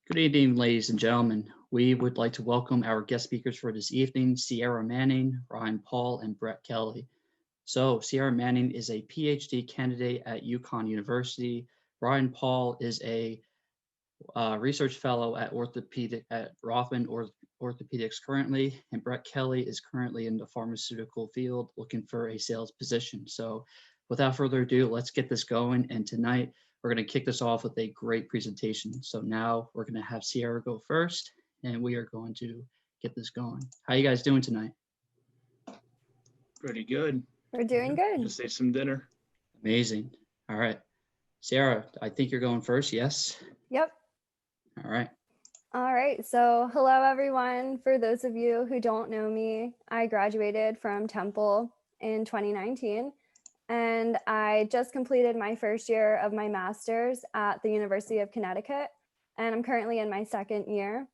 Good evening, ladies and gentlemen. We would like to welcome our guest speakers for this evening, Ciara Manning, Ryan Paul, and Brett Kelly. So, Ciara Manning is a PhD candidate at UConn University. Ryan Paul is a research fellow at Rothman Orthopedics currently, and Brett Kelly is currently in the pharmaceutical field looking for a sales position. So, without further ado, let's get this going. And tonight, we're going to kick this off with a great presentation. So now we're going to have Ciara go first, and we are going to get this going. How you guys doing tonight? Pretty good. We're doing good. Just ate some dinner. Amazing. All right. Ciara, I think you're going first, yes? Yep. All right. All right. So hello, everyone. For those of you who don't know me, I graduated from Temple in 2019, and I just completed my first year of my master's at the University of Connecticut, and I'm currently in my second year.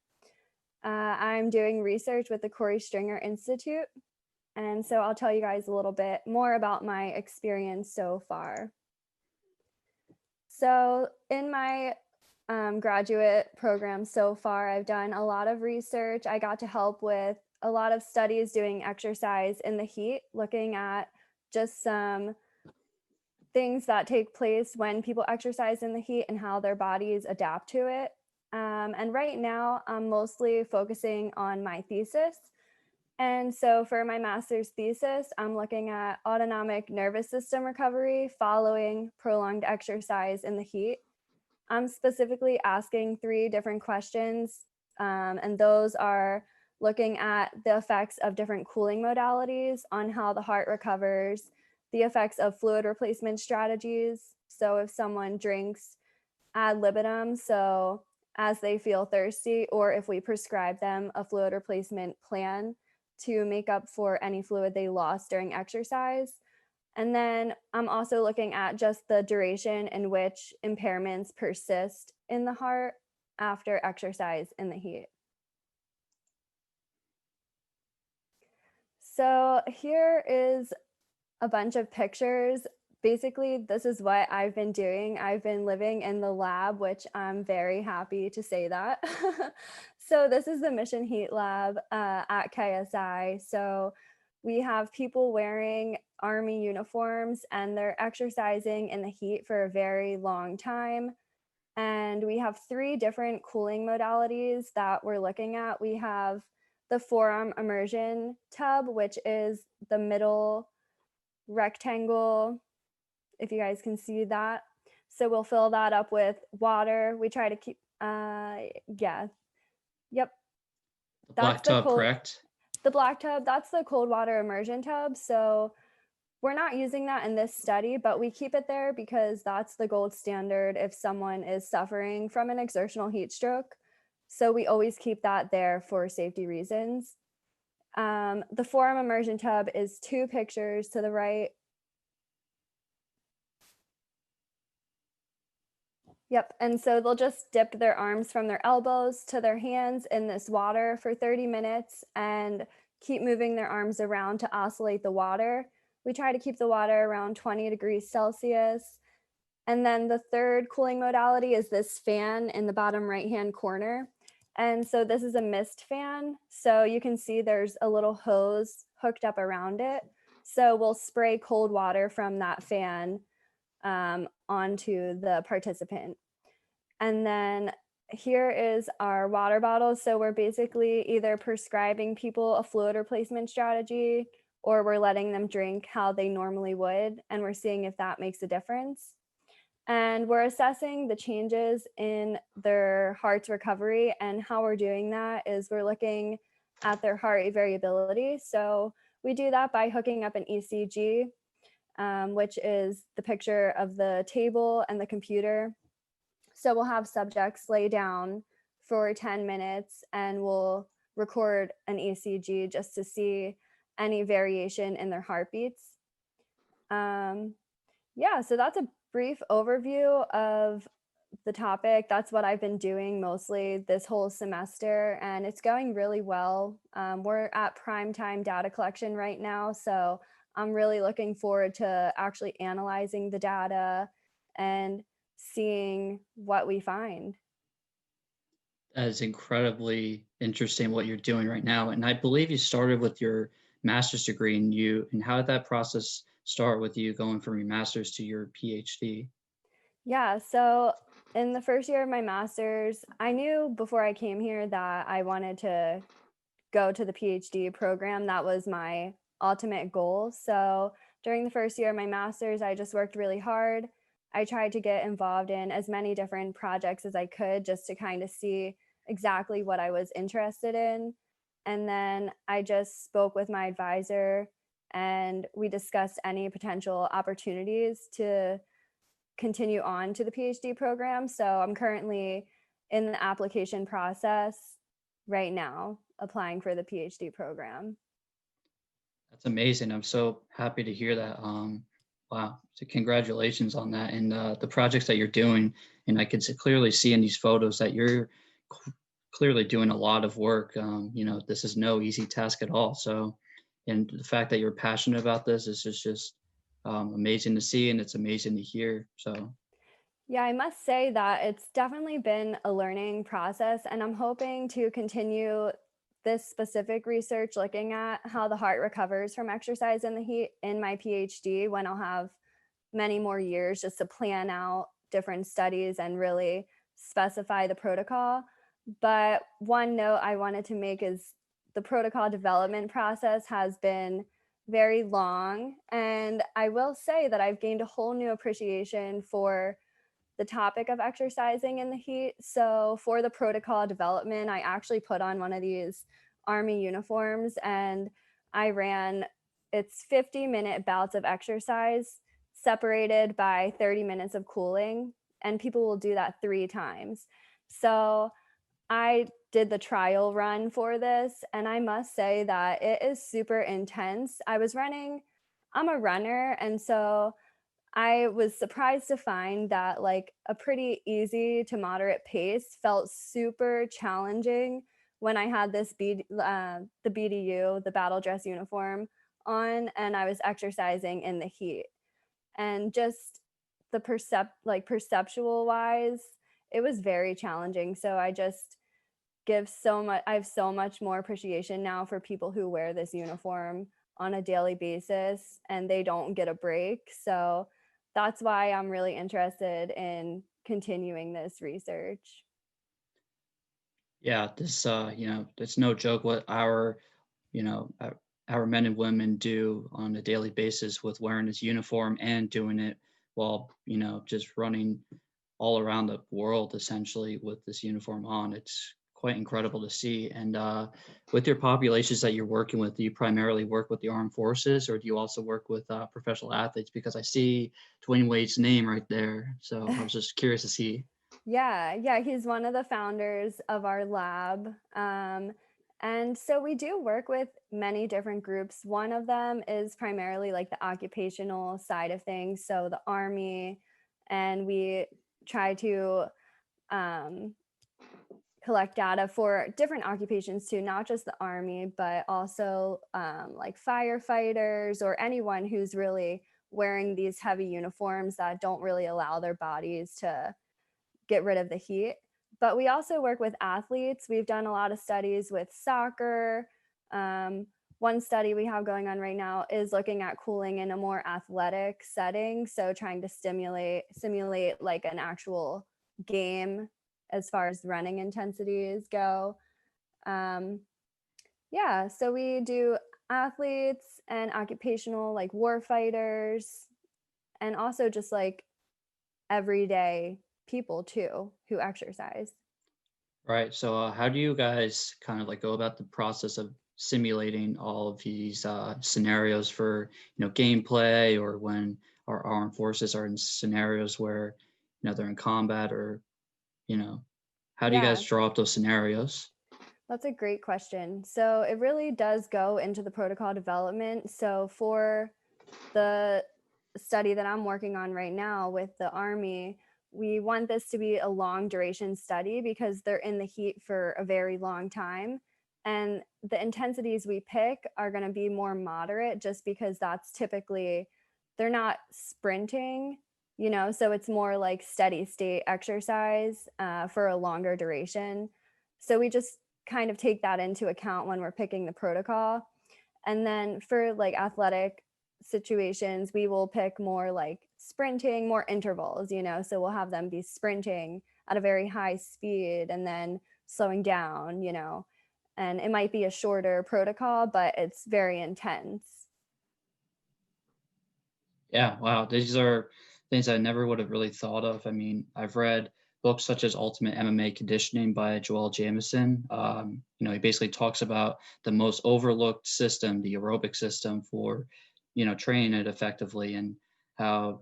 I'm doing research with the Corey Stringer Institute, and so I'll tell you guys a little bit more about my experience so far. So in my graduate program so far, I've done a lot of research. I got to help with a lot of studies doing exercise in the heat, looking at just some things that take place when people exercise in the heat and how their bodies adapt to it. And right now, I'm mostly focusing on my thesis. And so for my master's thesis, I'm looking at autonomic nervous system recovery following prolonged exercise in the heat. I'm specifically asking 3 different questions, and those are looking at the effects of different cooling modalities on how the heart recovers, the effects of fluid replacement strategies. So if someone drinks ad libitum, so as they feel thirsty, or if we prescribe them a fluid replacement plan to make up for any fluid they lost during exercise. And then I'm also looking at just the duration in which impairments persist in the heart after exercise in the heat. So here is a bunch of pictures. Basically, this is what I've been doing. I've been living in the lab, which I'm very happy to say that. So this is the Mission Heat Lab at KSI. So we have people wearing Army uniforms and they're exercising in the heat for a very long time. And we have 3 different cooling modalities that we're looking at. We have the forearm immersion tub, which is the middle rectangle, if you guys can see that. So we'll fill that up with water. We try to keep, yep. Black tub, correct? The black tub, that's the cold water immersion tub. So we're not using that in this study, but we keep it there because that's the gold standard if someone is suffering from an exertional heat stroke. So we always keep that there for safety reasons. The forearm immersion tub is 2 pictures to the right. Yep, and so they'll just dip their arms from their elbows to their hands in this water for 30 minutes and keep moving their arms around to oscillate the water. We try to keep the water around 20 degrees Celsius. And then the third cooling modality is this fan in the bottom right-hand corner. And so this is a mist fan. So you can see there's a little hose hooked up around it. So we'll spray cold water from that fan onto the participant. And then here is our water bottle. So we're basically either prescribing people a fluid replacement strategy or we're letting them drink how they normally would, and we're seeing if that makes a difference. And we're assessing the changes in their heart's recovery, and how we're doing that is we're looking at their heart rate variability. So we do that by hooking up an ECG, which is the picture of the table and the computer. So we'll have subjects lay down for 10 minutes and we'll record an ECG just to see any variation in their heartbeats. So that's a brief overview of the topic. That's what I've been doing mostly this whole semester, and it's going really well. We're at prime time data collection right now, so I'm really looking forward to actually analyzing the data and seeing what we find. That is incredibly interesting what you're doing right now. And I believe you started with your master's degree and how did that process start with you going from your master's to your PhD? Yeah, so in the first year of my master's, I knew before I came here that I wanted to go to the PhD program. That was my ultimate goal. So during the first year of my master's, I just worked really hard. I tried to get involved in as many different projects as I could just to kind of see exactly what I was interested in. And then I just spoke with my advisor and we discussed any potential opportunities to continue on to the PhD program. So I'm currently in the application process right now, applying for the PhD program. That's amazing. I'm so happy to hear that. Wow. So congratulations on that and the projects that you're doing. And I can clearly see in these photos that you're clearly doing a lot of work. This is no easy task at all. So, and the fact that you're passionate about this is just amazing to see and it's amazing to hear. So, Yeah, I must say that it's definitely been a learning process, and I'm hoping to continue this specific research looking at how the heart recovers from exercise in the heat in my PhD when I'll have many more years just to plan out different studies and really specify the protocol. But one note I wanted to make is the protocol development process has been very long. And I will say that I've gained a whole new appreciation for the topic of exercising in the heat. So for the protocol development, I actually put on one of these army uniforms and I ran it's 50-minute bouts of exercise separated by 30 minutes of cooling and people will do that 3 times. So I did the trial run for this and I must say that it is super intense. I'm a runner and so I was surprised to find that like a pretty easy to moderate pace felt super challenging when I had the BDU, the battle dress uniform on, and I was exercising in the heat. And just perceptual wise, it was very challenging. So I just I have so much more appreciation now for people who wear this uniform on a daily basis and they don't get a break. So that's why I'm really interested in continuing this research. yeah, it's no joke what you know, our, our men and women do on a daily basis with wearing this uniform and doing it while, just running all around the world essentially with this uniform on. It's quite incredible to see. And with your populations that you're working with, do you primarily work with the armed forces or do you also work with professional athletes? Because I see Dwayne Wade's name right there. So I was just curious to see. Yeah, he's one of the founders of our lab. And so we do work with many different groups. One of them is primarily like the occupational side of things, so the Army, and we try to um, collect data for different occupations too, not just the Army, but also like firefighters or anyone who's really wearing these heavy uniforms that don't really allow their bodies to get rid of the heat. But we also work with athletes. We've done a lot of studies with soccer. Um, One study we have going on right now is looking at cooling in a more athletic setting. So trying to simulate like an actual game as far as running intensities go. Um, yeah, so we do athletes and occupational like war fighters and also just like everyday people too who exercise. Right. So, how do you guys kind of like go about the process of simulating all of these scenarios for, gameplay or when our armed forces are in scenarios where, they're in combat or, you know, how do you guys Yeah, draw up those scenarios? that's a great question. So it really does go into the protocol development. So for the study that I'm working on right now with the Army, we want this to be a long duration study because they're in the heat for a very long time. And the intensities we pick are going to be more moderate just because that's typically, they're not sprinting, so it's more like steady state exercise for a longer duration. So we just kind of take that into account when we're picking the protocol. And then for like athletic situations, we will pick more like sprinting, more intervals, so we'll have them be sprinting at a very high speed and then slowing down, and it might be a shorter protocol, but it's very intense. Yeah, wow. These are things I never would have really thought of. I mean, I've read books such as Ultimate MMA Conditioning by Joel Jamieson. He basically talks about the most overlooked system, the aerobic system for, training it effectively, and how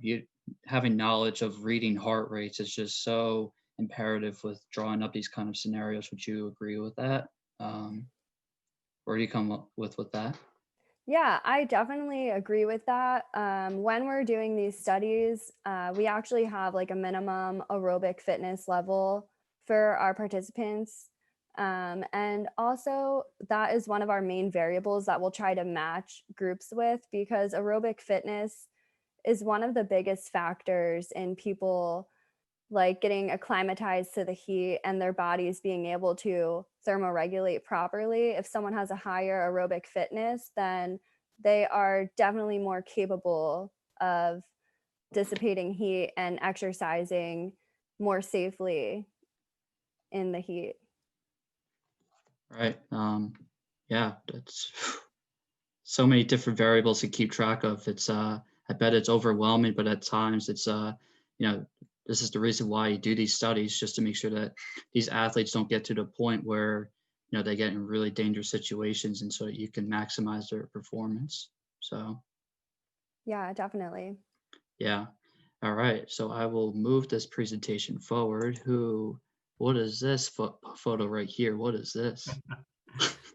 having knowledge of reading heart rates is just so imperative with drawing up these kind of scenarios. Would you agree with that? Where do you come up with that? Yeah, I definitely agree with that. When we're doing these studies, we actually have like a minimum aerobic fitness level for our participants. And also, that is one of our main variables that we'll try to match groups with, because aerobic fitness is one of the biggest factors in people like getting acclimatized to the heat and their bodies being able to thermoregulate properly. If someone has a higher aerobic fitness, then they are definitely more capable of dissipating heat and exercising more safely in the heat. Right. Yeah, that's so many different variables to keep track of. I bet it's overwhelming, but at times you know, this is the reason why you do these studies, just to make sure that these athletes don't get to the point where, they get in really dangerous situations, and so that you can maximize their performance. So, Yeah, definitely. yeah. All right. So I will move this presentation forward. What is this photo right here? What is this?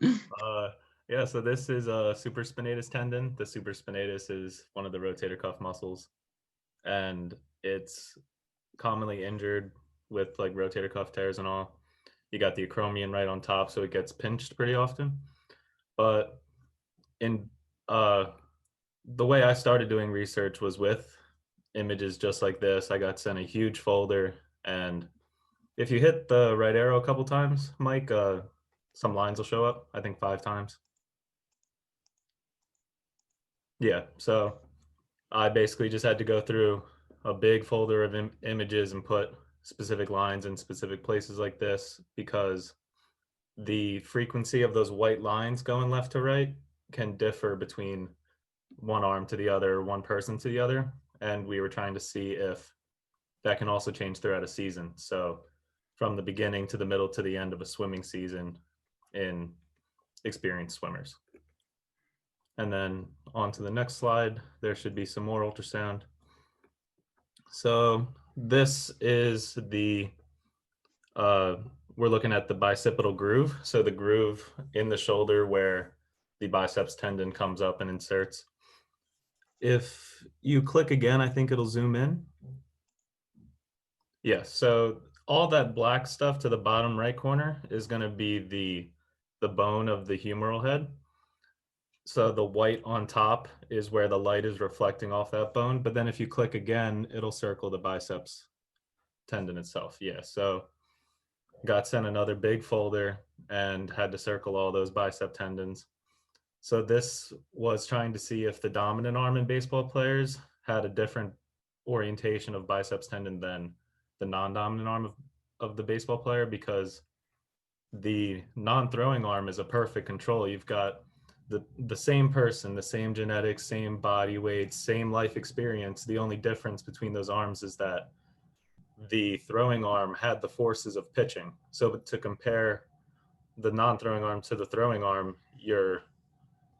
Uh, yeah, so this is a supraspinatus tendon. The supraspinatus is one of the rotator cuff muscles, and it's commonly injured with like rotator cuff tears and all. You got the acromion right on top, so it gets pinched pretty often. But in uh, the way I started doing research was with images just like this. I got sent a huge folder, and if you hit the right arrow a couple times, Mike, some lines will show up. I think 5 times. Yeah, so I basically just had to go through a big folder of images and put specific lines in specific places like this, because the frequency of those white lines going left to right can differ between one arm to the other, one person to the other. And we were trying to see if that can also change throughout a season. So from the beginning to the middle to the end of a swimming season in experienced swimmers. And then on to the next slide, there should be some more ultrasound. So this is we're looking at the bicipital groove. So the groove in the shoulder where the biceps tendon comes up and inserts. If you click again, I think it'll zoom in. Yeah, so all that black stuff to the bottom right corner is going to be the bone of the humeral head. So the white on top is where the light is reflecting off that bone. But then if you click again, it'll circle the biceps tendon itself. Yeah, so got sent another big folder and had to circle all those bicep tendons. So this was trying to see if the dominant arm in baseball players had a different orientation of biceps tendon than the non-dominant arm of the baseball player, because the non-throwing arm is a perfect control. You've got the same person, the same genetics, same body weight, same life experience. The only difference between those arms is that the throwing arm had the forces of pitching. So to compare the non-throwing arm to the throwing arm, you're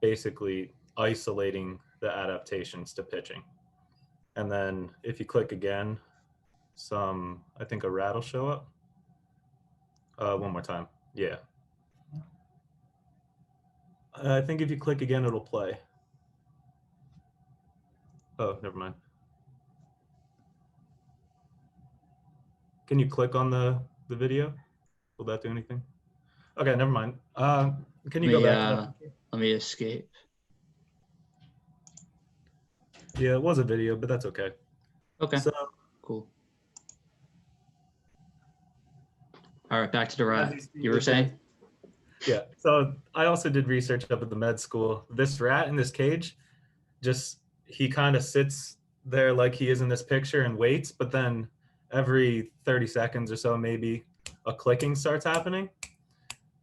basically isolating the adaptations to pitching. And then if you click again, I think a rat will show up. One more time. Yeah. I think if you click again, it'll play. Oh, never mind. Can you click on the video? Will that do anything? Okay, never mind. Can you go back to that? Let me escape. Yeah, it was a video, but that's okay. Okay. So cool. All right, back to the rat. As see You were with the- saying? Yeah, so I also did research up at the med school. This rat in this cage, he kind of sits there like he is in this picture and waits, but then every 30 seconds or so, maybe a clicking starts happening.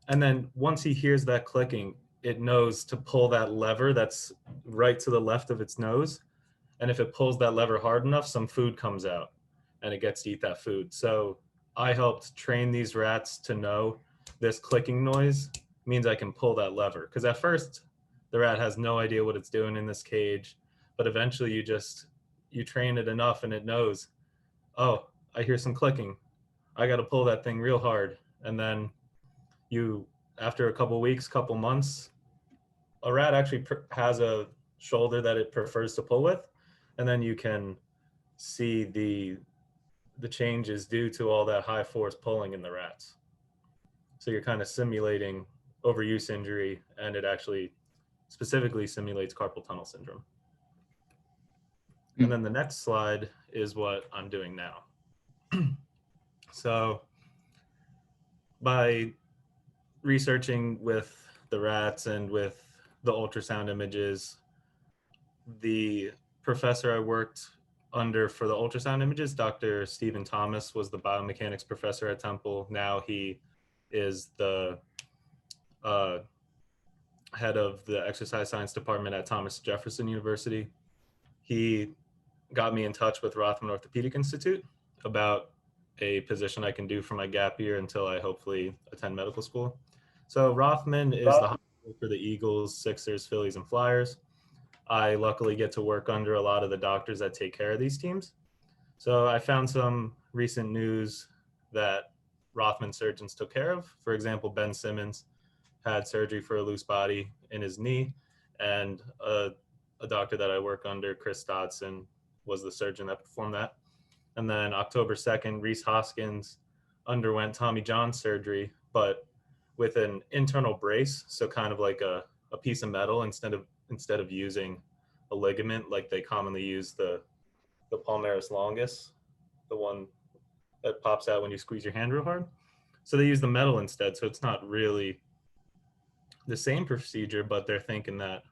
And then once he hears that clicking, it knows to pull that lever that's right to the left of its nose. And if it pulls that lever hard enough, some food comes out and it gets to eat that food. So I helped train these rats to know this clicking noise means I can pull that lever. Because at first, the rat has no idea what it's doing in this cage. But eventually you train it enough and it knows, oh, I hear some clicking. I got to pull that thing real hard. And then after a couple weeks, couple months, a rat actually has a shoulder that it prefers to pull with. And then you can see the changes due to all that high force pulling in the rats. So you're kind of simulating overuse injury, and it actually specifically simulates carpal tunnel syndrome. And then the next slide is what I'm doing now. So by researching with the rats and with the ultrasound images, the professor I worked under for the ultrasound images, Dr. Stephen Thomas, was the biomechanics professor at Temple. Now he is the head of the exercise science department at Thomas Jefferson University. He got me in touch with Rothman Orthopedic Institute about a position I can do for my gap year until I hopefully attend medical school. So Rothman is the hospital for the Eagles, Sixers, Phillies, and Flyers. I luckily get to work under a lot of the doctors that take care of these teams. So I found some recent news that Rothman surgeons took care of. For example, Ben Simmons had surgery for a loose body in his knee, and a doctor that I work under, Chris Dodson, was the surgeon that performed that. And then October 2nd, Reese Hoskins underwent Tommy John surgery, but with an internal brace, so kind of like a piece of metal instead of using a ligament like they commonly use the palmaris longus, the one that pops out when you squeeze your hand real hard. So they use the metal instead, so it's not really the same procedure, but they're thinking that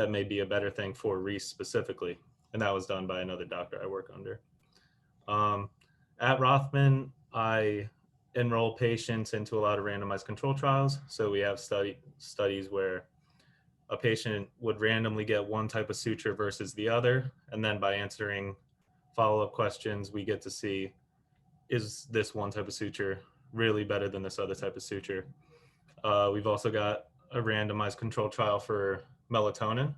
may be a better thing for Reese specifically. And that was done by another doctor I work under. At Rothman, I enroll patients into a lot of randomized control trials. So we have studies where a patient would randomly get one type of suture versus the other. And then by answering follow-up questions, we get to see, is this one type of suture really better than this other type of suture? We've also got a randomized control trial for melatonin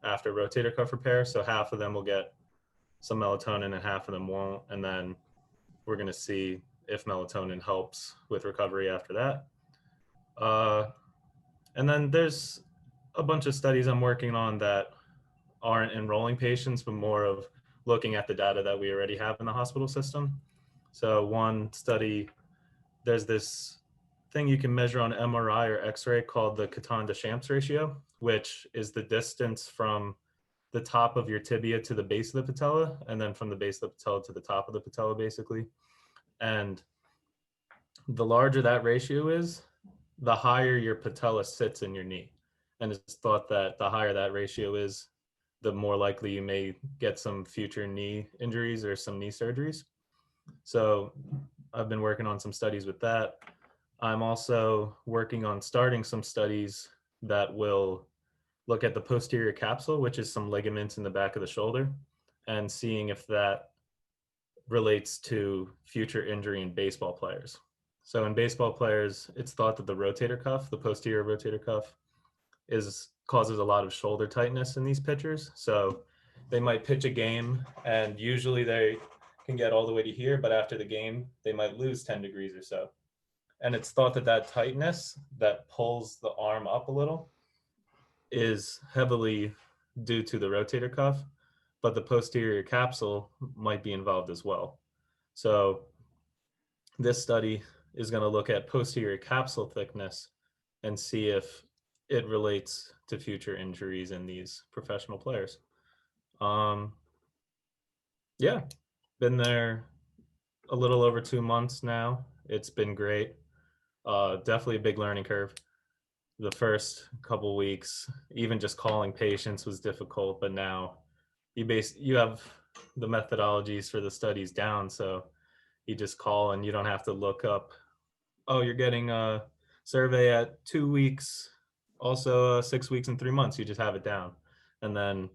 after rotator cuff repair. So half of them will get some melatonin and half of them won't. And then we're going to see if melatonin helps with recovery after that. And then there's a bunch of studies I'm working on that aren't enrolling patients, but more of looking at the data that we already have in the hospital system. So one study, there's this thing you can measure on MRI or X-ray called the Caton-Deschamps ratio, which is the distance from the top of your tibia to the base of the patella, and then from the base of the patella to the top of the patella, basically. And the larger that ratio is, the higher your patella sits in your knee. And it's thought that the higher that ratio is, the more likely you may get some future knee injuries or some knee surgeries. So I've been working on some studies with that. I'm also working on starting some studies that will look at the posterior capsule, which is some ligaments in the back of the shoulder, and seeing if that relates to future injury in baseball players. So in baseball players, it's thought that the rotator cuff, the posterior rotator cuff, causes a lot of shoulder tightness in these pitchers. So they might pitch a game and usually they can get all the way to here, but after the game, they might lose 10 degrees or so. And it's thought that that tightness that pulls the arm up a little is heavily due to the rotator cuff, but the posterior capsule might be involved as well. So this study is going to look at posterior capsule thickness and see if it relates to future injuries in these professional players. Yeah, been there a little over 2 months now. It's been great. Definitely a big learning curve. The first couple weeks, even just calling patients was difficult, but now you have the methodologies for the studies down, so you just call and you don't have to look up, oh, you're getting a survey at 2 weeks, also 6 weeks and 3 months. You just have it down. And then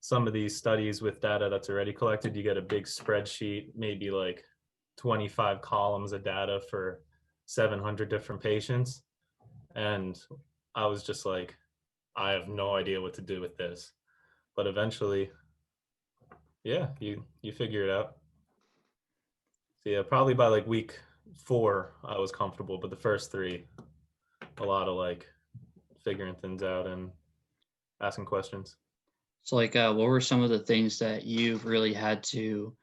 some of these studies with data that's already collected, you get a big spreadsheet, maybe like 25 columns of data for 700 different patients. And I was just like, I have no idea what to do with this. But eventually, yeah, you figure it out. So yeah, probably by like week 4, I was comfortable, but the first 3, a lot of like figuring things out and asking questions. So like, what were some of the things that you've really had to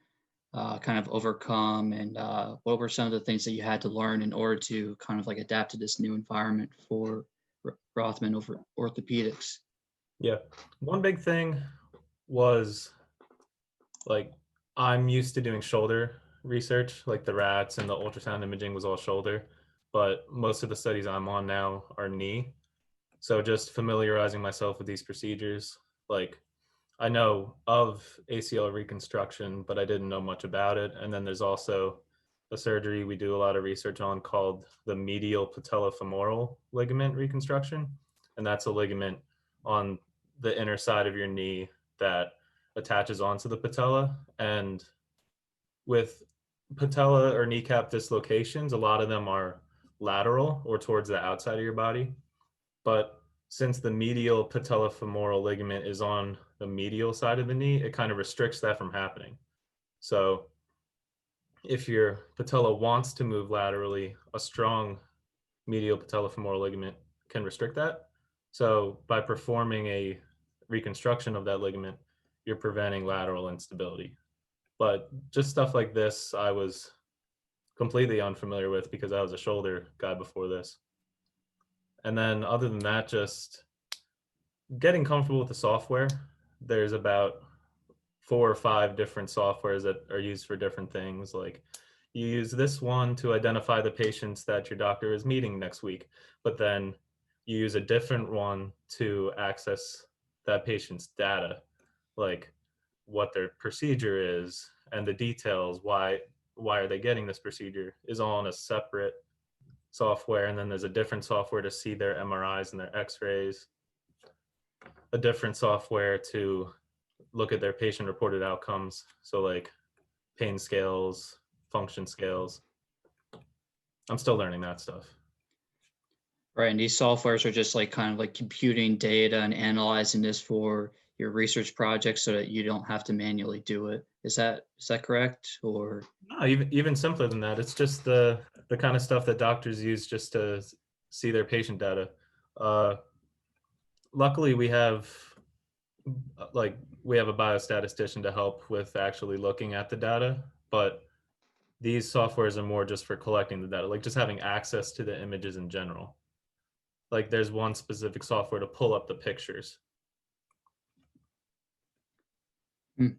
kind of overcome, and what were some of the things that you had to learn in order to kind of like adapt to this new environment for Rothman Orthopedics? Yeah, one big thing was like I'm used to doing shoulder research, like the rats and the ultrasound imaging was all shoulder, but most of the studies I'm on now are knee. So just familiarizing myself with these procedures, like I know of ACL reconstruction, but I didn't know much about it. And then there's also a surgery we do a lot of research on called the medial patellofemoral ligament reconstruction. And that's a ligament on the inner side of your knee that attaches onto the patella. And with patella or kneecap dislocations, a lot of them are lateral or towards the outside of your body. But since the medial patellofemoral ligament is on the medial side of the knee, it kind of restricts that from happening. So if your patella wants to move laterally, a strong medial patellofemoral ligament can restrict that. So by performing a reconstruction of that ligament, you're preventing lateral instability. But just stuff like this, I was completely unfamiliar with because I was a shoulder guy before this. And then other than that, just getting comfortable with the software. There's about 4 or 5 different softwares that are used for different things. Like you use this one to identify the patients that your doctor is meeting next week, but then you use a different one to access that patient's data, like what their procedure is and the details, why are they getting this procedure, is all in a separate software. And then there's a different software to see their MRIs and their x-rays, a different software to look at their patient reported outcomes. So like pain scales, function scales. I'm still learning that stuff. Right, and these softwares are just like kind of like computing data and analyzing this for your research project so that you don't have to manually do it. Is that correct? Or No, even simpler than that. It's just the kind of stuff that doctors use just to see their patient data. Uh, Luckily, we have a biostatistician to help with actually looking at the data, but these softwares are more just for collecting the data, like just having access to the images in general. Like there's one specific software to pull up the pictures.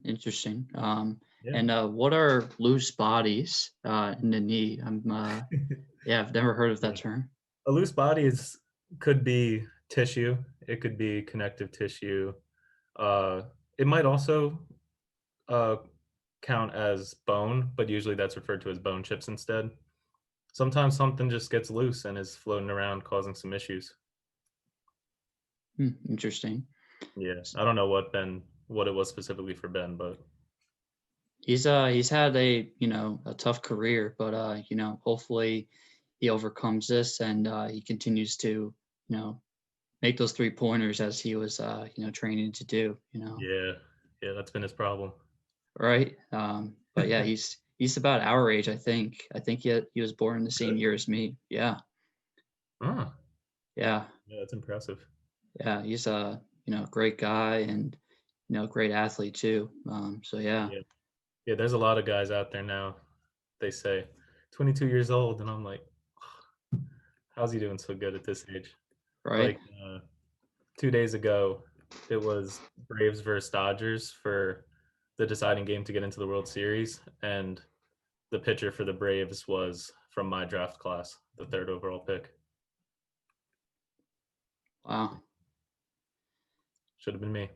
Interesting. Yeah. And what are loose bodies in the knee? Yeah, I've never heard of that term. A loose body could be tissue. It could be connective tissue. Uh, it might also uh, count as bone, but usually that's referred to as bone chips instead. Sometimes something just gets loose and is floating around causing some issues. Interesting. Yeah, I don't know what it was specifically for Ben, but He's had a tough career, but hopefully he overcomes this and he continues to make those 3-pointers as he was training to do. yeah, that's been his problem. Right. But yeah, he's about our age, I think. I think he was born the same year as me. Yeah. Ah, Yeah. yeah, that's impressive. Yeah. He's a great guy and great athlete too. So yeah. Yeah, there's a lot of guys out there now. They say 22 years old, and I'm like, how's he doing so good at this age? Right. Like 2 days ago, it was Braves versus Dodgers for the deciding game to get into the World Series, and the pitcher for the Braves was from my draft class, the 3rd overall pick. Wow. Should have been me.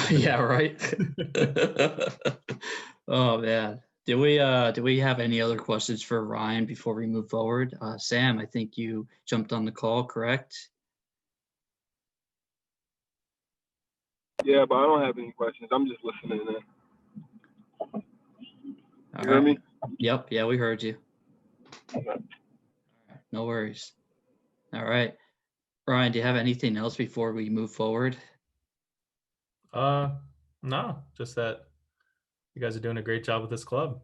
Yeah, right. Oh man. Do we have any other questions for Ryan before we move forward? Sam, I think you jumped on the call, correct? Yeah, but I don't have any questions. I'm just listening in. All You hear right. me? Yep. Yeah, we heard you. Okay. No worries. All right. Ryan, do you have anything else before we move forward? No, just that you guys are doing a great job with this club.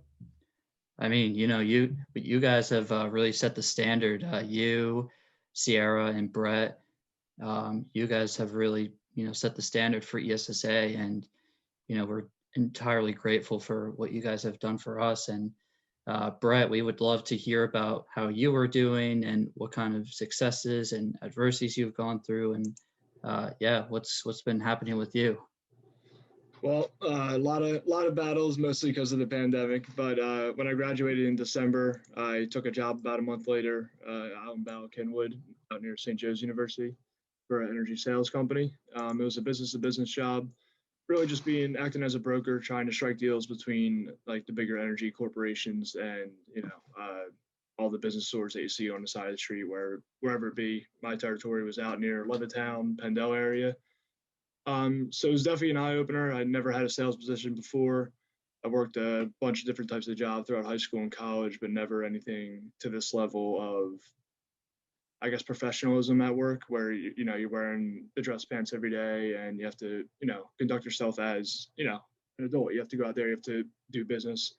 I mean, you guys have really set the standard. You, Ciara, and Brett, you guys have really, set the standard for ESSA, and we're entirely grateful for what you guys have done for us. And Brett, we would love to hear about how you are doing and what kind of successes and adversities you've gone through, and yeah, what's been happening with you. Well, a lot of battles, mostly because of the pandemic. But when I graduated in December, I took a job about a month later out in Kenwood, out near St. Joe's University, for an energy sales company. It was a business-to-business job, really just acting as a broker, trying to strike deals between like the bigger energy corporations and all the business stores that you see on the side of the street, wherever it be. My territory was out near Levittown, Pendel area. So it was definitely an eye opener. I'd never had a sales position before. I worked a bunch of different types of jobs throughout high school and college, but never anything to this level of, I guess, professionalism at work, where you're wearing the dress pants every day and you have to conduct yourself as an adult. You have to go out there, you have to do business,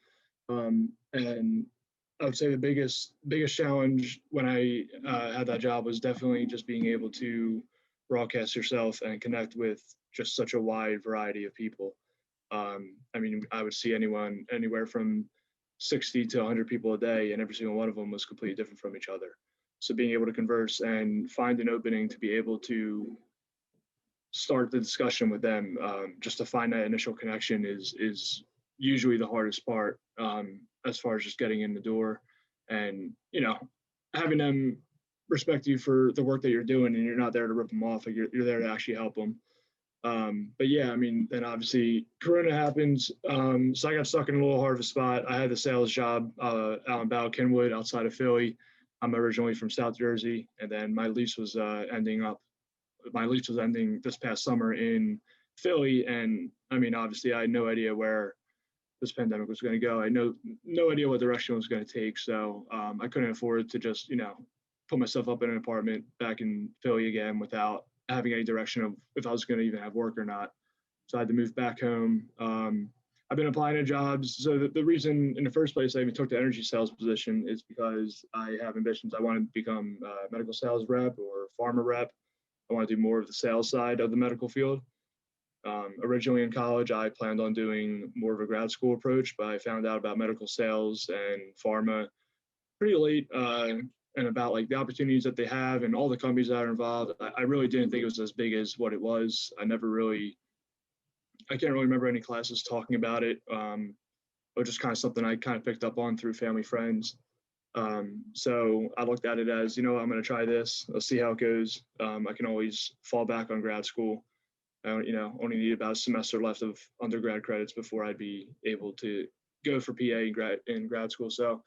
and I would say the biggest challenge when I had that job was definitely just being able to broadcast yourself and connect with just such a wide variety of people. I mean, I would see anyone anywhere from 60 to 100 people a day, and every single one of them was completely different from each other. So being able to converse and find an opening to be able to start the discussion with them, just to find that initial connection is usually the hardest part, as far as just getting in the door and having them respect you for the work that you're doing, and you're not there to rip them off. Like you're there to actually help them. But yeah, I mean, then obviously Corona happens. So I got stuck in a little hard of a spot. I had the sales job out in Kenwood, outside of Philly. I'm originally from South Jersey, and then my lease was ending this past summer in Philly. And I mean, obviously, I had no idea where this pandemic was going to go. I had no idea what direction it was going to take. So I couldn't afford to just put myself up in an apartment back in Philly again without having any direction of if I was going to even have work or not. So I had to move back home. I've been applying to jobs. So the reason in the first place I even took the energy sales position is because I have ambitions. I want to become a medical sales rep or pharma rep. I want to do more of the sales side of the medical field. Originally in college, I planned on doing more of a grad school approach, but I found out about medical sales and pharma pretty late, and about like the opportunities that they have and all the companies that are involved. I really didn't think it was as big as what it was. I can't really remember any classes talking about it, or just kind of something I kind of picked up on through family friends. So I looked at it as, I'm going to try this. Let's see how it goes. I can always fall back on grad school. I only need about a semester left of undergrad credits before I'd be able to go for PA in grad school. So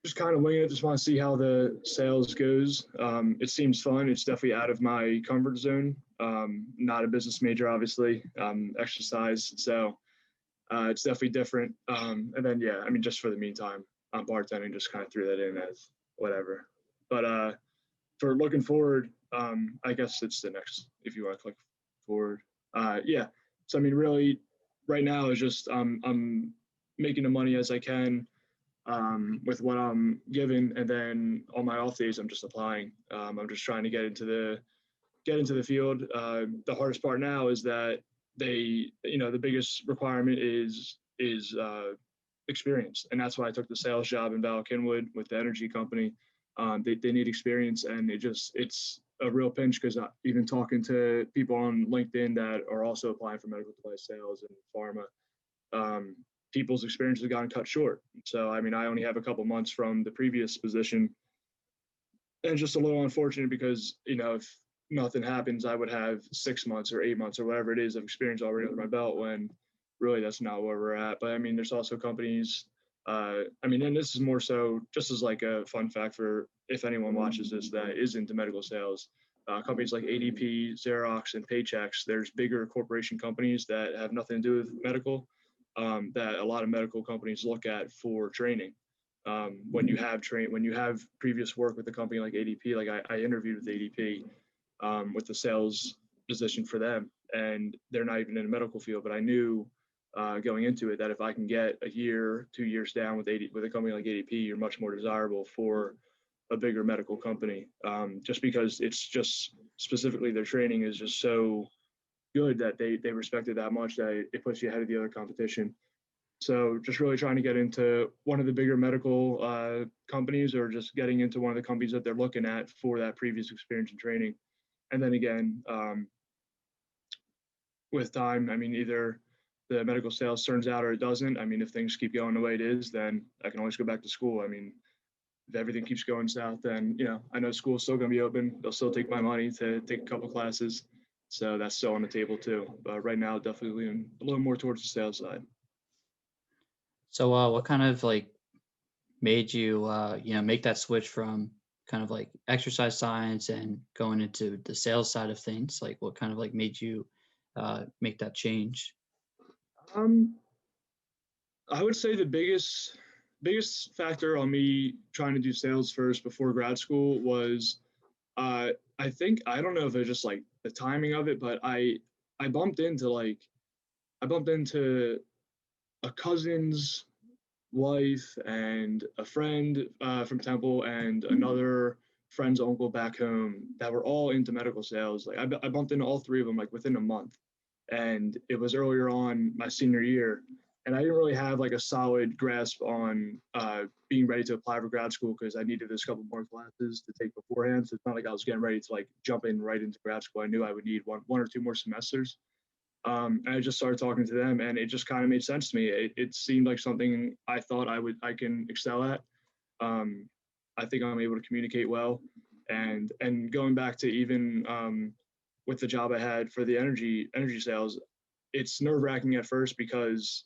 just kind of winging it. Just want to see how the sales goes. It seems fun. It's definitely out of my comfort zone. Not a business major, obviously. Exercise, so it's definitely different. And then yeah, I mean, just for the meantime, I'm bartending. Just kind of threw that in as whatever. But for looking forward, I guess it's the next. If you want to click forward, yeah. So I mean, really, right now is just I'm making the money as I can. With what I'm given, and then on my off days, I'm just applying. I'm just trying to get into the field. The hardest part now is that the biggest requirement is experience, and that's why I took the sales job in Kenwood with the energy company. They need experience, and it's a real pinch because even talking to people on LinkedIn that are also applying for medical device sales and pharma, people's experience has gotten cut short. So, I mean, I only have a couple months from the previous position, and it's just a little unfortunate because, you know, if nothing happens, I would have 6 months or 8 months or whatever it is of experience already under my belt, when really that's not where we're at. But I mean, there's also companies, I mean, and this is more so just as like a fun fact for if anyone watches this that is into medical sales. Companies like ADP, Xerox, and Paychex, there's bigger corporation companies that have nothing to do with medical, that a lot of medical companies look at for training. When you have previous work with a company like ADP, like I interviewed with ADP with the sales position for them, and they're not even in the medical field, but I knew going into it that if I can get a year, 2 years down with a company like ADP, you're much more desirable for a bigger medical company, just because it's just specifically their training is just so good that they respect it that much that it puts you ahead of the other competition. So just really trying to get into one of the bigger medical companies, or just getting into one of the companies that they're looking at for that previous experience and training. And then again, with time, I mean, either the medical sales turns out or it doesn't. I mean, if things keep going the way it is, then I can always go back to school. I mean, if everything keeps going south, then, you know, I know school's still going to be open. They'll still take my money to take a couple classes. So that's still on the table too. But right now, definitely leaning a little more towards the sales side. So what kind of like made you, make that switch from kind of like exercise science and going into the sales side of things? Like what kind of like made you make that change? Um, I would say the biggest factor on me trying to do sales first before grad school was, I think, I don't know if it's just like the timing of it, but I bumped into a cousin's wife and a friend from Temple and another friend's uncle back home that were all into medical sales. Like I bumped into all three of them like within a month, and it was earlier on my senior year, and I didn't really have like a solid grasp on being ready to apply for grad school because I needed this couple more classes to take beforehand. So it's not like I was getting ready to like jump in right into grad school. I knew I would need one or two more semesters. And I just started talking to them, and it just kind of made sense to me. It seemed like something I thought I can excel at. I think I'm able to communicate well, and going back to even with the job I had for the energy sales, it's nerve wracking at first because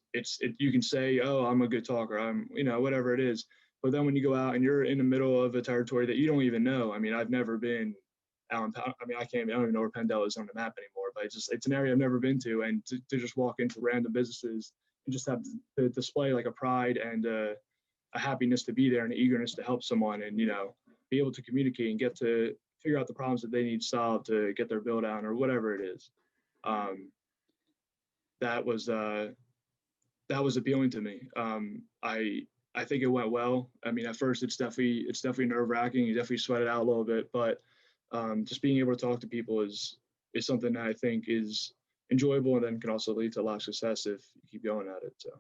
you can say, oh, I'm a good talker, I'm, you know, whatever it is, but then when you go out and you're in the middle of a territory that you don't even know. I mean, I've never been I mean, I don't even know where Pendel is on the map anymore, but it's an area I've never been to. And to just walk into random businesses and just have to display like a pride and a happiness to be there and an eagerness to help someone, and, you know, be able to communicate and get to figure out the problems that they need solved to get their bill down or whatever it is. That was appealing to me. I think it went well. I mean, at first it's definitely nerve wracking. You definitely sweat it out a little bit, but just being able to talk to people is something that I think is enjoyable, and then can also lead to a lot of success if you keep going at it. So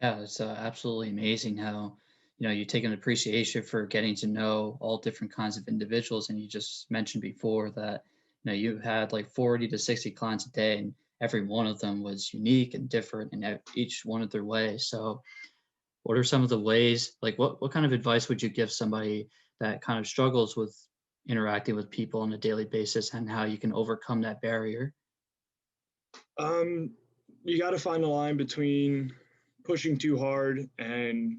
Yeah, it's absolutely amazing how, you take an appreciation for getting to know all different kinds of individuals. And you just mentioned before that, you had like 40 to 60 clients a day, and every one of them was unique and different in each one of their ways. So what are some of the ways, like what kind of advice would you give somebody that kind of struggles with interacting with people on a daily basis, and how you can overcome that barrier? you got to find a line between pushing too hard and,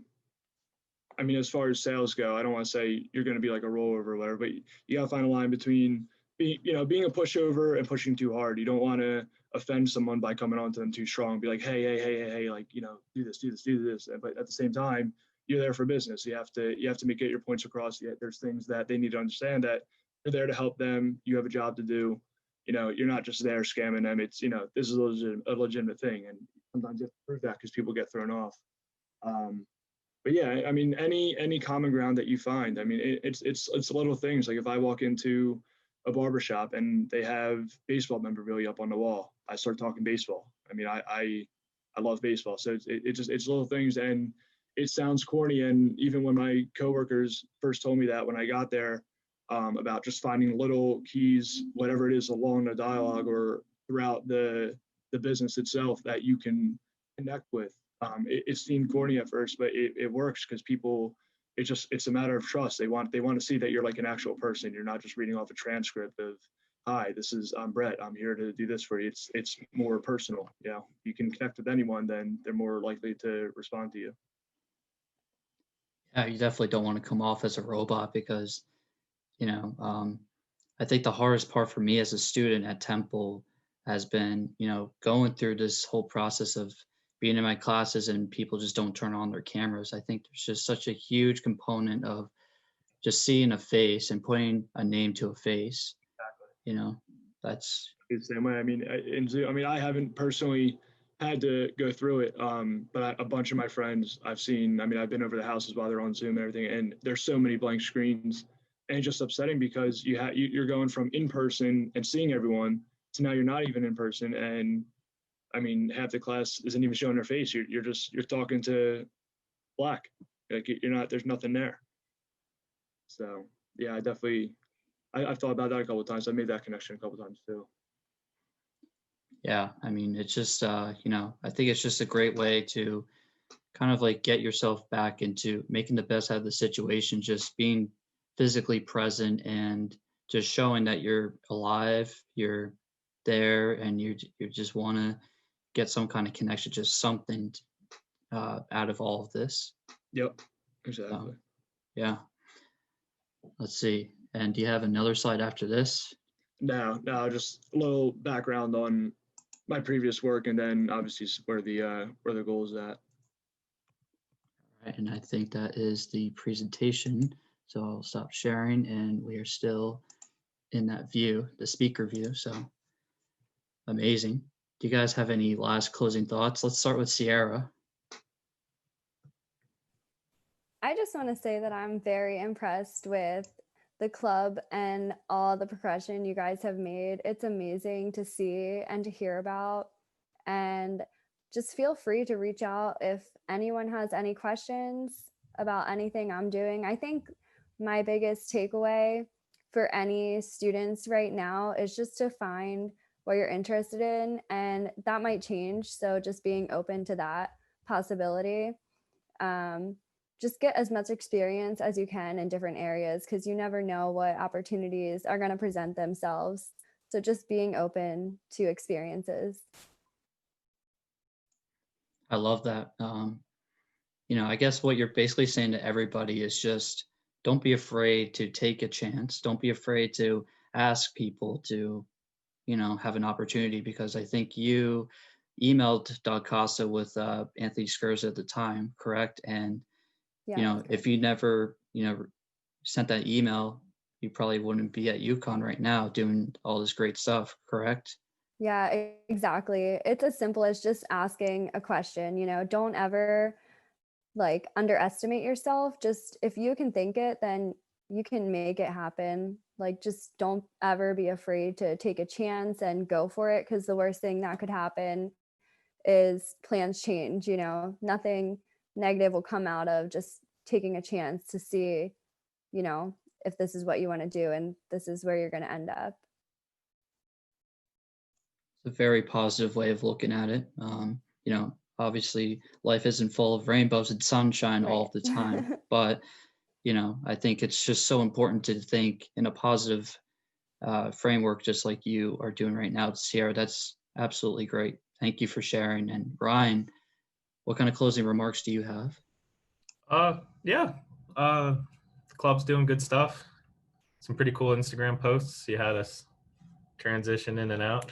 I mean, as far as sales go, I don't want to say you're going to be like a rollover or whatever, but you got to find a line between being a pushover and pushing too hard. You don't want to offend someone by coming on to them too strong, be like, hey, like, do this. But at the same time, you're there for business. You have to get your points across. There's things that they need to understand, that you're there to help them. You have a job to do. You're not just there scamming them. It's, this is a legitimate thing. And sometimes you have to prove that because people get thrown off. But yeah, I mean, any common ground that you find. I mean, it's little things. Like if I walk into a barbershop and they have baseball memorabilia up on the wall, I start talking baseball. I mean, I love baseball, so it's little things, and it sounds corny. And even when my coworkers first told me that when I got there, about just finding little keys, whatever it is, along the dialogue or throughout the business itself, that you can connect with. It seemed corny at first, but it works because people, it's a matter of trust. They want to see that you're like an actual person. You're not just reading off a transcript of, hi, I'm Brett. I'm here to do this for you. It's more personal. You know, you can connect with anyone, then they're more likely to respond to you. Yeah, you definitely don't want to come off as a robot because, I think the hardest part for me as a student at Temple has been, going through this whole process of being in my classes and people just don't turn on their cameras. I think there's just such a huge component of just seeing a face and putting a name to a face. That's The same way. I mean, in Zoom, I mean, I haven't personally had to go through it, but a bunch of my friends I've seen. I mean, I've been over the houses while they're on Zoom and everything, and there's so many blank screens, and it's just upsetting because you're going from in person and seeing everyone to now you're not even in person, and I mean, half the class isn't even showing their face. You're talking to black, like you're not. There's nothing there. So yeah, I've thought about that a couple of times. I made that connection a couple of times too. Yeah, I mean, it's just, I think it's just a great way to kind of like get yourself back into making the best out of the situation, just being physically present and just showing that you're alive, you're there, and you just want to get some kind of connection, just something out of all of this. Yep, exactly. Yeah. Let's see. And do you have another slide after this? No, just a little background on my previous work, and then obviously where the goal is at. Right, and I think that is the presentation. So I'll stop sharing, and we are still in that view, the speaker view. So amazing. Do you guys have any last closing thoughts? Let's start with Ciara. I just want to say that I'm very impressed with the club and all the progression you guys have made. It's amazing to see and to hear about. And just feel free to reach out if anyone has any questions about anything I'm doing. I think my biggest takeaway for any students right now is just to find what you're interested in, and that might change. So just being open to that possibility. Just get as much experience as you can in different areas because you never know what opportunities are going to present themselves. So just being open to experiences. I love that. I guess what you're basically saying to everybody is just don't be afraid to take a chance. Don't be afraid to ask people to, have an opportunity, because I think you emailed Doug Costa with Anthony Skurza at the time, correct? And Yeah, if you never, sent that email, you probably wouldn't be at UConn right now doing all this great stuff, correct? Yeah, exactly. It's as simple as just asking a question, don't ever like underestimate yourself. Just if you can think it, then you can make it happen. Like, just don't ever be afraid to take a chance and go for it. Cause the worst thing that could happen is plans change, nothing negative will come out of just taking a chance to see, if this is what you want to do and this is where you're going to end up. It's a very positive way of looking at it. Obviously life isn't full of rainbows and sunshine all of the time, but I think it's just so important to think in a positive framework, just like you are doing right now, Ciara. That's absolutely great. Thank you for sharing. And Ryan, what kind of closing remarks do you have? Yeah. The club's doing good stuff. Some pretty cool Instagram posts. You had us transition in and out.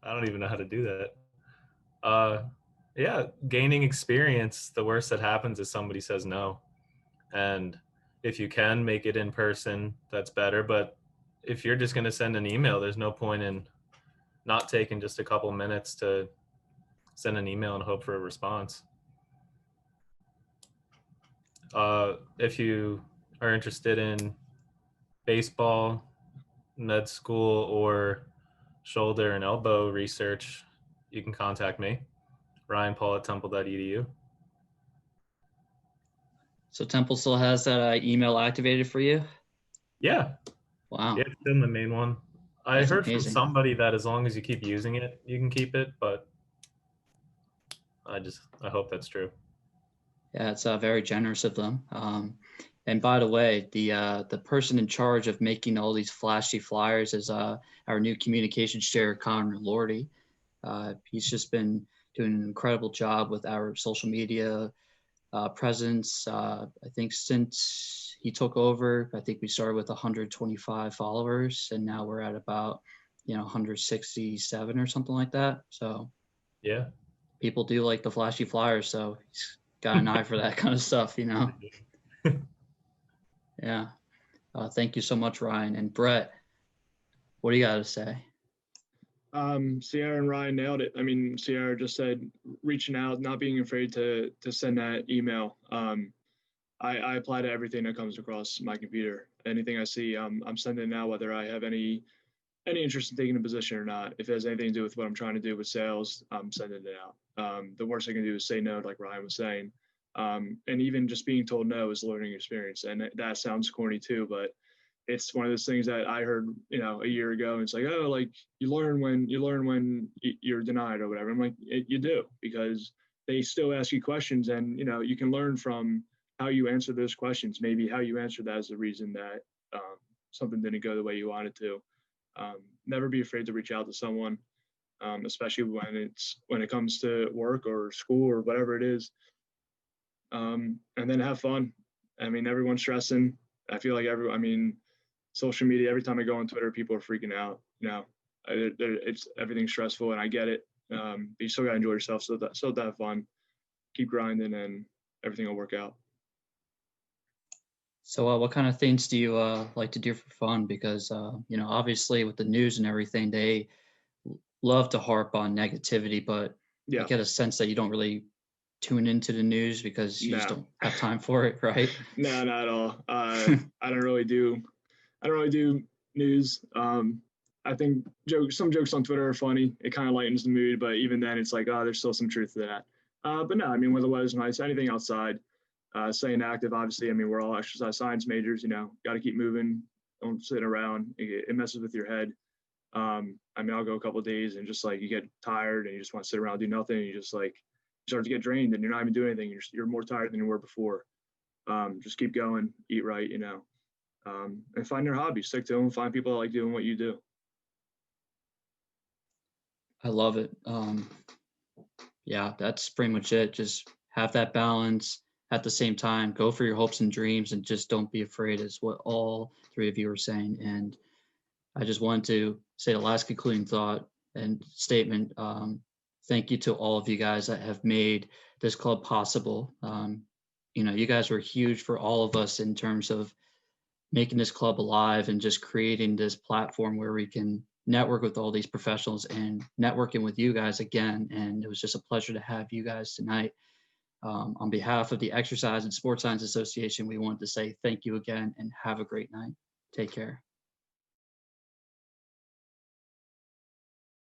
I don't even know how to do that. Yeah, gaining experience. The worst that happens is somebody says no. And if you can make it in person, that's better. But if you're just going to send an email, there's no point in not taking just a couple minutes to send an email and hope for a response. If you are interested in baseball, med school, or shoulder and elbow research, you can contact me, Ryan Paul at temple.edu. So Temple still has that email activated for you? Yeah. Wow. Yeah, it's been the main one. I That's heard amazing. from somebody that as long as you keep using it, you can keep it, but I hope that's true. Yeah, it's very generous of them. And by the way, the person in charge of making all these flashy flyers is our new communications chair, Connor Lordy. He's just been doing an incredible job with our social media presence. I think since he took over, I think we started with 125 followers, and now we're at about 167 or something like that. So Yeah. people do like the flashy flyers, so he's got an eye for that kind of stuff, Yeah. Thank you so much, Ryan. And Brett, what do you got to say? Ciara and Ryan nailed it. I mean, Ciara just said reaching out, not being afraid to send that email. I apply to everything that comes across my computer. Anything I see, I'm sending now, whether I have any interest in taking a position or not. If it has anything to do with what I'm trying to do with sales, I'm sending it out. The worst I can do is say no, like Ryan was saying. And even just being told no is a learning experience. And that sounds corny too, but it's one of those things that I heard, a year ago. And it's like, oh, like you learn when you're denied or whatever. I'm like, you do, because they still ask you questions, and you can learn from how you answer those questions. Maybe how you answer that is the reason that something didn't go the way you wanted to. Never be afraid to reach out to someone, especially when it comes to work or school or whatever it is. And then have fun. I mean, everyone's stressing. I feel like social media, every time I go on Twitter, people are freaking out. It's everything's stressful, and I get it. But you still gotta enjoy yourself. So have fun, keep grinding, and everything will work out. So what kind of things do you like to do for fun? Because, obviously with the news and everything, they love to harp on negativity, but I get a sense that you don't really tune into the news because you just don't have time for it, right? No, not at all. I don't really do news. I think some jokes on Twitter are funny. It kind of lightens the mood, but even then it's like, oh, there's still some truth to that. But no, I mean, when the weather's nice, anything outside, staying active, obviously. I mean, we're all exercise science majors, got to keep moving. Don't sit around. It messes with your head. I mean, I'll go a couple of days and just like you get tired and you just want to sit around, do nothing. And you just like start to get drained and you're not even doing anything. You're more tired than you were before. Just keep going, eat right, and find your hobby, stick to them, find people that like doing what you do. I love it. Yeah, that's pretty much it. Just have that balance. At the same time, go for your hopes and dreams, and just don't be afraid, is what all three of you are saying. And I just wanted to say the last concluding thought and statement. Thank you to all of you guys that have made this club possible. You guys were huge for all of us in terms of making this club alive and just creating this platform where we can network with all these professionals and networking with you guys again. And it was just a pleasure to have you guys tonight. On behalf of the Exercise and Sports Science Association, we want to say thank you again and have a great night. Take care.